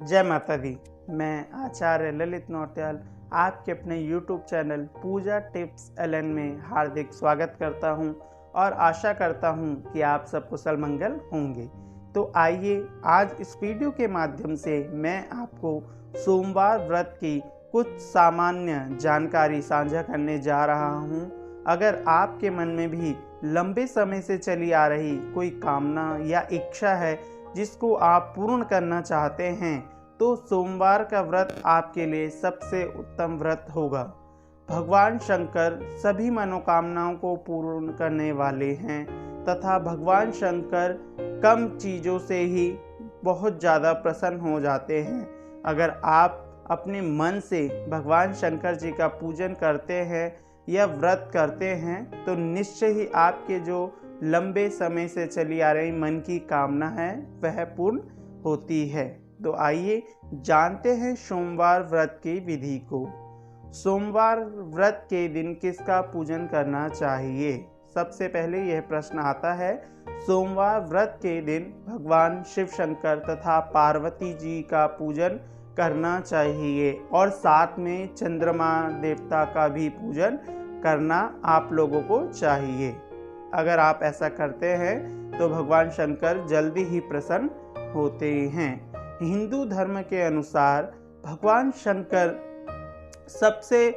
जय माता दी। मैं आचार्य ललित नौटियाल आपके अपने YouTube चैनल पूजा टिप्स एलएन में हार्दिक स्वागत करता हूं और आशा करता हूं कि आप सब कुशल मंगल होंगे। तो आइए आज इस वीडियो के माध्यम से मैं आपको सोमवार व्रत की कुछ सामान्य जानकारी साझा करने जा रहा हूं। अगर आपके मन में भी लंबे समय से चली आ रही कोई कामना या इच्छा है जिसको आप पूर्ण करना चाहते हैं, तो सोमवार का व्रत आपके लिए सबसे उत्तम व्रत होगा। भगवान शंकर सभी मनोकामनाओं को पूर्ण करने वाले हैं तथा भगवान शंकर कम चीज़ों से ही बहुत ज़्यादा प्रसन्न हो जाते हैं। अगर आप अपने मन से भगवान शंकर जी का पूजन करते हैं या व्रत करते हैं तो निश्चय ही आपके जो लंबे समय से चली आ रही मन की कामना है वह पूर्ण होती है। तो आइए जानते हैं सोमवार व्रत की विधि को। सोमवार व्रत के दिन किसका पूजन करना चाहिए? सबसे पहले यह प्रश्न आता है, सोमवार व्रत के दिन भगवान शिव शंकर तथा पार्वती जी का पूजन करना चाहिए और साथ में चंद्रमा देवता का भी पूजन करना आप लोगों को चाहिए। अगर आप ऐसा करते हैं तो भगवान शंकर जल्दी ही प्रसन्न होते हैं। हिंदू धर्म के अनुसार भगवान शंकर सबसे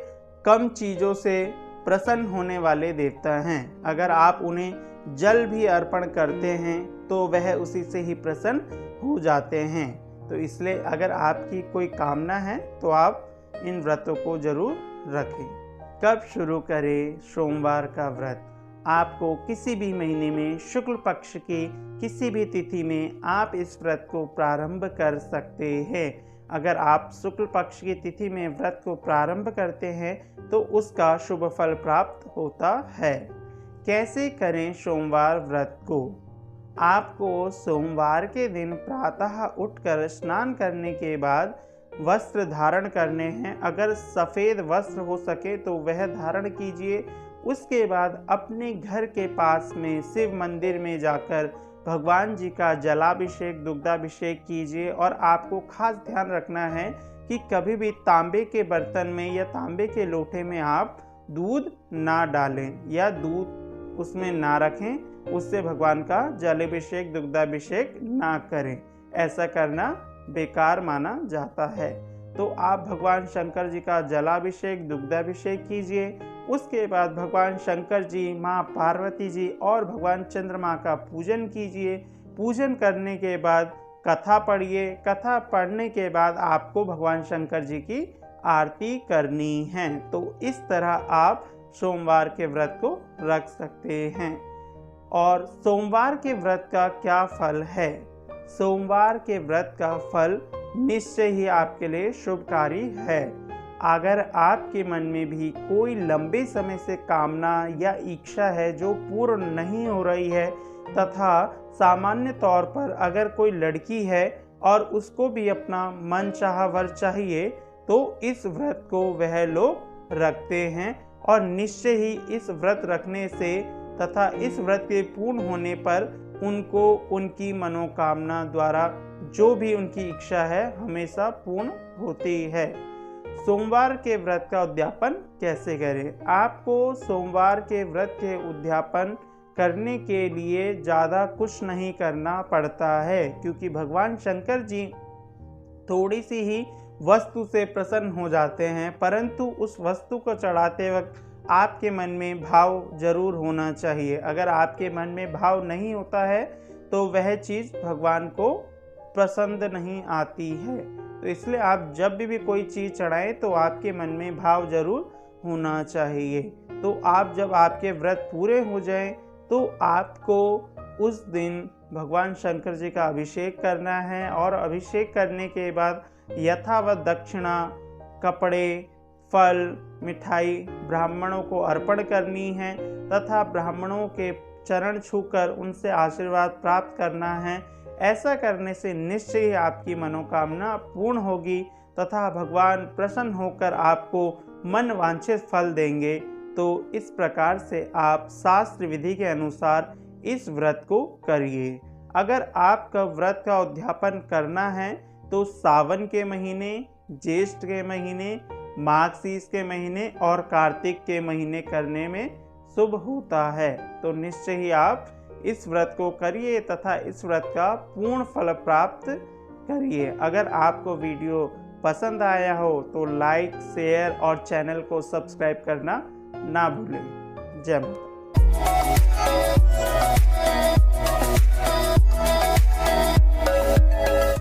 कम चीज़ों से प्रसन्न होने वाले देवता हैं। अगर आप उन्हें जल भी अर्पण करते हैं तो वह उसी से ही प्रसन्न हो जाते हैं। तो इसलिए अगर आपकी कोई कामना है तो आप इन व्रतों को जरूर रखें। कब शुरू करें सोमवार का व्रत? आपको किसी भी महीने में शुक्ल पक्ष की किसी भी तिथि में आप इस व्रत को प्रारंभ कर सकते हैं। अगर आप शुक्ल पक्ष की तिथि में व्रत को प्रारंभ करते हैं तो उसका शुभ फल प्राप्त होता है। कैसे करें सोमवार व्रत को? आपको सोमवार के दिन प्रातः उठकर स्नान करने के बाद वस्त्र धारण करने हैं। अगर सफ़ेद वस्त्र हो सके तो वह धारण कीजिए। उसके बाद अपने घर के पास में शिव मंदिर में जाकर भगवान जी का जलाभिषेक दुग्धाभिषेक कीजिए। और आपको खास ध्यान रखना है कि कभी भी तांबे के बर्तन में या तांबे के लोटे में आप दूध ना डालें या दूध उसमें ना रखें, उससे भगवान का जलाभिषेक दुग्धाभिषेक ना करें। ऐसा करना बेकार माना जाता है। तो आप भगवान शंकर जी का जलाभिषेक दुग्धाभिषेक कीजिए। उसके बाद भगवान शंकर जी, माँ पार्वती जी और भगवान चंद्रमा का पूजन कीजिए। पूजन करने के बाद कथा पढ़िए। कथा पढ़ने के बाद आपको भगवान शंकर जी की आरती करनी है। तो इस तरह आप सोमवार के व्रत को रख सकते हैं। और सोमवार के व्रत का क्या फल है? सोमवार के व्रत का फल निश्चय ही आपके लिए शुभकारी है। अगर आपके मन में भी कोई लंबे समय से कामना या इच्छा है जो पूर्ण नहीं हो रही है तथा सामान्य तौर पर अगर कोई लड़की है और उसको भी अपना मनचाहा वर चाहिए तो इस व्रत को वह लोग रखते हैं। और निश्चय ही इस व्रत रखने से तथा इस व्रत के पूर्ण होने पर उनको उनकी मनोकामना द्वारा जो भी उनकी इच्छा है हमेशा पूर्ण होती है। सोमवार के व्रत का उद्यापन कैसे करें? आपको सोमवार के व्रत के उद्यापन करने के लिए ज़्यादा कुछ नहीं करना पड़ता है, क्योंकि भगवान शंकर जी थोड़ी सी ही वस्तु से प्रसन्न हो जाते हैं, परंतु उस वस्तु को चढ़ाते वक्त आपके मन में भाव जरूर होना चाहिए। अगर आपके मन में भाव नहीं होता है तो वह चीज़ भगवान को पसंद नहीं आती है। तो इसलिए आप जब भी कोई चीज़ चढ़ाएं तो आपके मन में भाव जरूर होना चाहिए। तो आप जब आपके व्रत पूरे हो जाएं तो आपको उस दिन भगवान शंकर जी का अभिषेक करना है। और अभिषेक करने के बाद यथावत दक्षिणा, कपड़े, फल, मिठाई ब्राह्मणों को अर्पण करनी है तथा ब्राह्मणों के चरण छूकर उनसे आशीर्वाद प्राप्त करना है। ऐसा करने से निश्चय ही आपकी मनोकामना पूर्ण होगी तथा भगवान प्रसन्न होकर आपको मन वांछित फल देंगे। तो इस प्रकार से आप शास्त्र विधि के अनुसार इस व्रत को करिए। अगर आपका व्रत का उद्यापन करना है तो सावन के महीने, ज्येष्ठ के महीने, माघ शीस के महीने और कार्तिक के महीने करने में शुभ होता है। तो निश्चय ही आप इस व्रत को करिए तथा इस व्रत का पूर्ण फल प्राप्त करिए। अगर आपको वीडियो पसंद आया हो तो लाइक, शेयर और चैनल को सब्सक्राइब करना ना भूलें। जय माता।